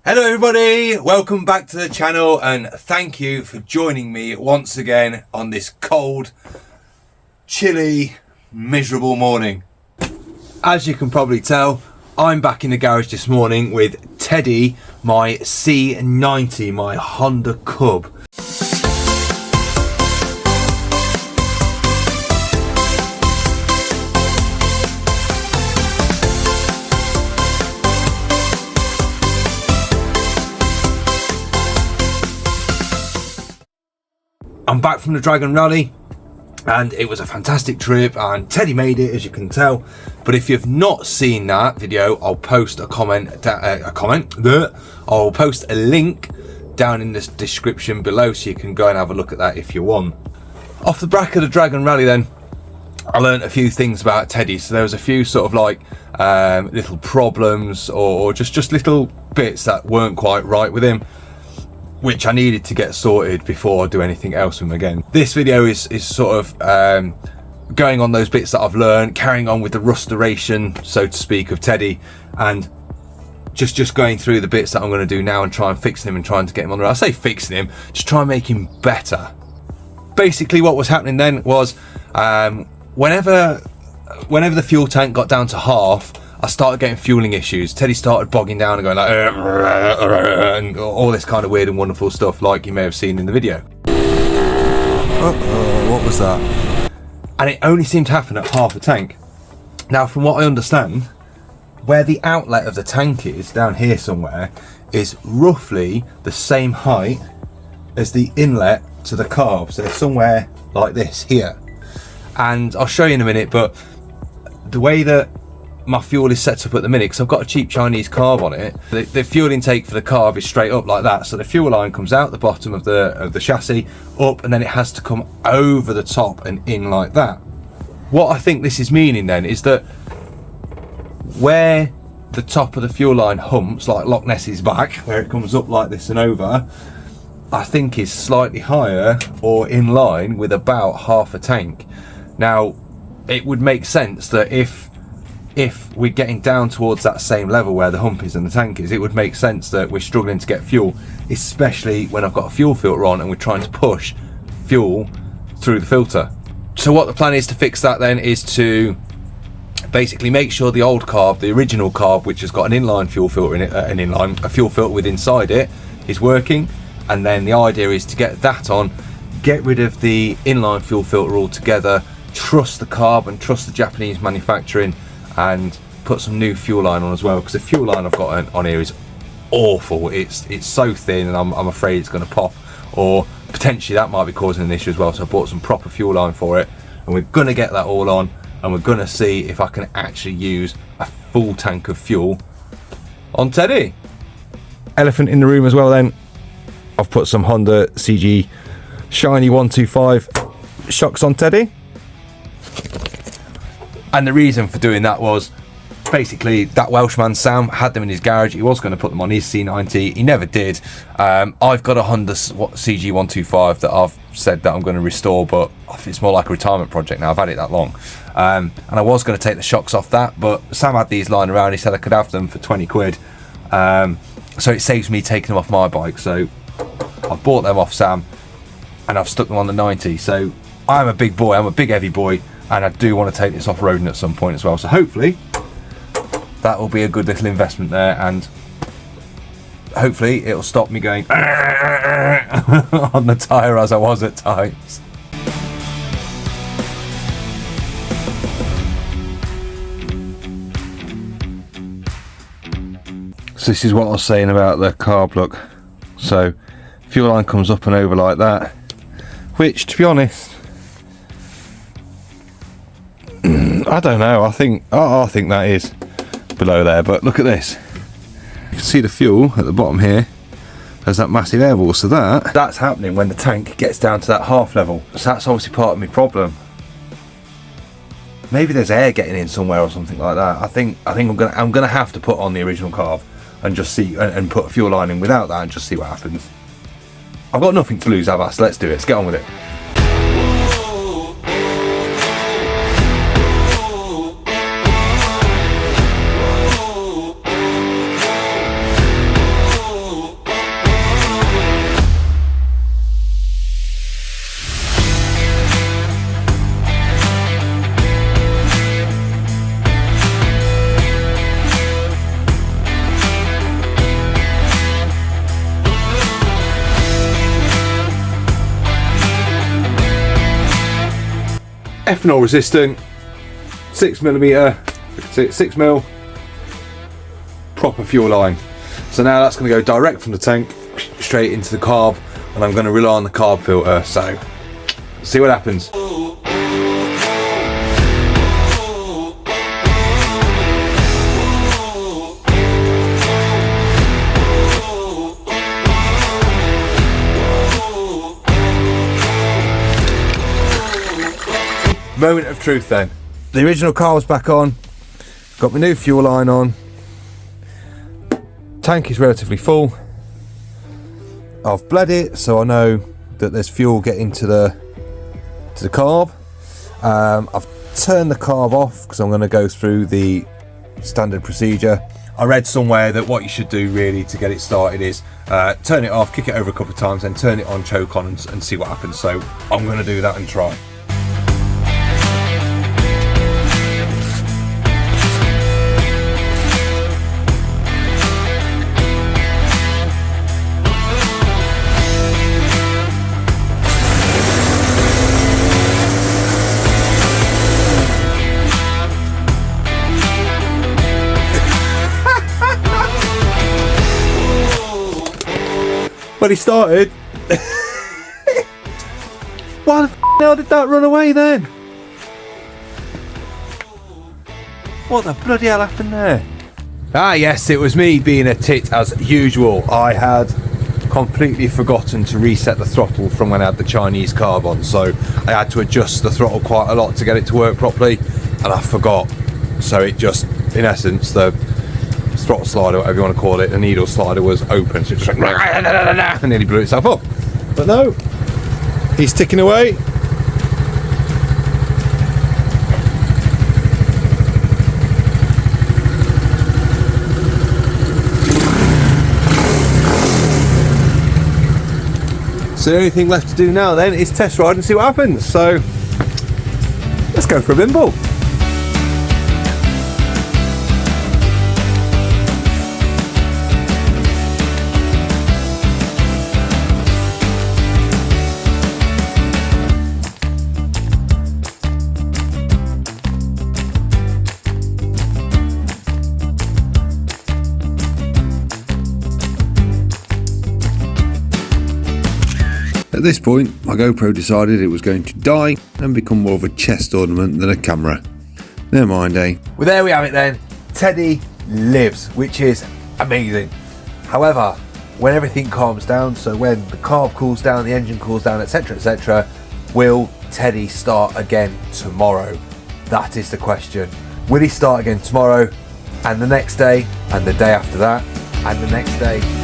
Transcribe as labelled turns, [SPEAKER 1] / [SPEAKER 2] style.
[SPEAKER 1] Hello everybody, welcome back to the channel and thank you for joining me once again on this cold, chilly, miserable morning. As you can probably tell, I'm back in the garage this morning with Teddy, my C90, my Honda Cub. I'm back from the Drafon Rally and it was a fantastic trip and Teddy made it, as you can tell. But if you've not seen that video, I'll post I'll post a link down in the description below so you can go and have a look at that if you want. Off the back of the Drafon Rally then, I learned a few things about Teddy. So there was a few sort of like little problems or just little bits that weren't quite right with him, which I needed to get sorted before I do anything else with him again. This video is sort of going on those bits that I've learned, carrying on with the restoration, so to speak, of Teddy, and just going through the bits that I'm going to do now and try and fix him and trying to get him on the road. I say fixing him, just try and make him better. Basically what was happening then was whenever the fuel tank got down to half, I started getting fueling issues. Teddy started bogging down and going like and all this kind of weird and wonderful stuff like you may have seen in the video. What was that? And it only seemed to happen at half a tank. Now from what I understand, where the outlet of the tank is, down here somewhere, is roughly the same height as the inlet to the carb. So it's somewhere like this here. And I'll show you in a minute, but the way that my fuel is set up at the minute, because I've got a cheap Chinese carb on it, the fuel intake for the carb is straight up like that. So the fuel line comes out the bottom of the chassis up, and then it has to come over the top and in like that. What I think this is meaning then is that where the top of the fuel line humps, like Loch Ness's back, where it comes up like this and over, I think is slightly higher or in line with about half a tank. Now it would make sense that if we're getting down towards that same level where the hump is and the tank is, it would make sense that we're struggling to get fuel, especially when I've got a fuel filter on and we're trying to push fuel through the filter. So what the plan is to fix that then is to basically make sure the old carb, the original carb, which has got an inline fuel filter in it, a fuel filter with inside it, is working. And then the idea is to get that on, get rid of the inline fuel filter altogether, trust the carb and trust the Japanese manufacturing, and put some new fuel line on as well, because the fuel line I've got on here is awful. It's so thin and I'm afraid it's going to pop, or potentially that might be causing an issue as well. So I bought some proper fuel line for it and we're going to get that all on and we're going to see if I can actually use a full tank of fuel on Teddy. Elephant in the room as well then, I've put some Honda CG Shiny 125 shocks on Teddy. And the reason for doing that was basically that Welshman Sam had them in his garage. He was going to put them on his C90. He never did. I've got a Honda CG 125 that I've said that I'm going to restore, but it's more like a retirement project now. I've had it that long. And I was going to take the shocks off that, but Sam had these lying around. He said I could have them for 20 quid. So it saves me taking them off my bike. So I've bought them off Sam and I've stuck them on the 90. So I'm a big boy. I'm a big heavy boy. And I do want to take this off-roading at some point as well. So hopefully that will be a good little investment there, and hopefully it'll stop me going on the tyre as I was at times. So this is what I was saying about the carb look. So fuel line comes up and over like that, which, to be honest, I don't know. I think that is below there, but look at this. You can see the fuel at the bottom here. There's that massive air ball, so that's happening when the tank gets down to that half level. So that's obviously part of my problem. Maybe there's air getting in somewhere or something like that. I think I'm gonna have to put on the original carb and just see and put a fuel line in without that and just see what happens. I've got nothing to lose, have I? So let's do it. Let's get on with it. ethanol resistant, 6mm, 6mm, proper fuel line. So now that's going to go direct from the tank straight into the carb, and I'm going to rely on the carb filter. So see what happens. Moment of truth then. The original carb's back on, got my new fuel line on, tank is relatively full. I've bled it so I know that there's fuel getting to the carb. I've turned the carb off because I'm going to go through the standard procedure. I read somewhere that what you should do really to get it started is turn it off, kick it over a couple of times, then turn it on, choke on, and see what happens. So I'm going to do that and try. When he started, why the hell did that run away then? What the bloody hell happened there? Ah yes, it was me being a tit as usual. I had completely forgotten to reset the throttle from when I had the Chinese carb on, so I had to adjust the throttle quite a lot to get it to work properly, and I forgot. So it just, in essence, the throttle slider, whatever you want to call it, the needle slider was open, so it just went and nearly blew itself up. But no, he's ticking away. So the only thing left to do now then is test ride and see what happens. So let's go for a bimble. At this point, my GoPro decided it was going to die and become more of a chest ornament than a camera. Never mind, eh? Well, there we have it then. Teddy lives, which is amazing. However, when everything calms down, so when the carb cools down, the engine cools down, etc., etc., will Teddy start again tomorrow? That is the question. Will he start again tomorrow, and the next day, and the day after that, and the next day?